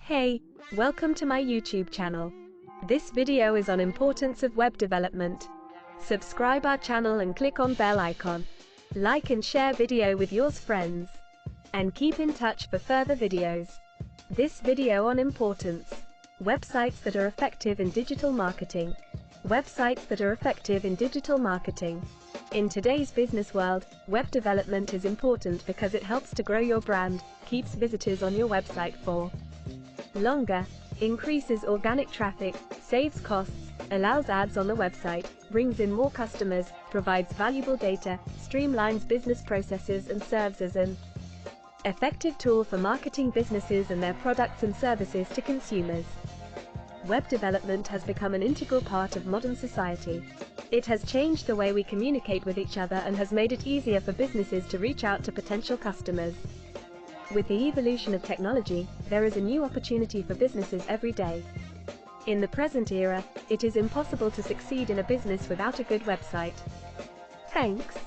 Hey, welcome to my YouTube channel. This video is on importance of web development. Subscribe our channel and click on bell icon. Like and share video with your friends. And keep in touch for further videos. This video on importance. Websites that are effective in digital marketing. Websites that are effective in digital marketing. In today's business world, web development is important because it helps to grow your brand, keeps visitors on your website for longer, increases organic traffic, saves costs, allows ads on the website, brings in more customers, provides valuable data, streamlines business processes and serves as an effective tool for marketing businesses and their products and services to consumers. Web development has become an integral part of modern society. It has changed the way we communicate with each other and has made it easier for businesses to reach out to potential customers. With the evolution of technology, there is a new opportunity for businesses every day. In the present era, it is impossible to succeed in a business without a good website. Thanks.